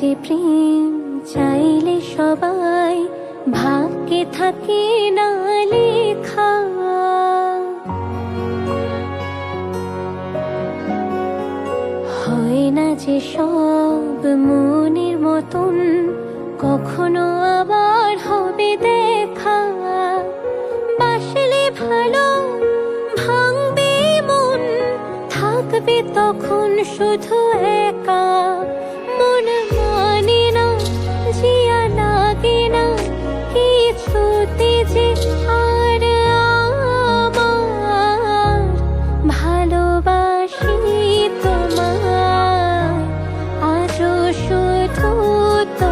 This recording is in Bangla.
যে প্রেম চাইলে সবাই ভাগ্যে থাকে না লেখা। হয় না যে সব মনের মতন কখনো আবার হবে দেখা। বাসলে ভালো ভাঙবে মন, থাকবে তখন শুধু একা। মন মানে না, জিয়া লাগে না কিছুতে যে আর আমার। ভালোবাসি তোমায় আজও শুধু তো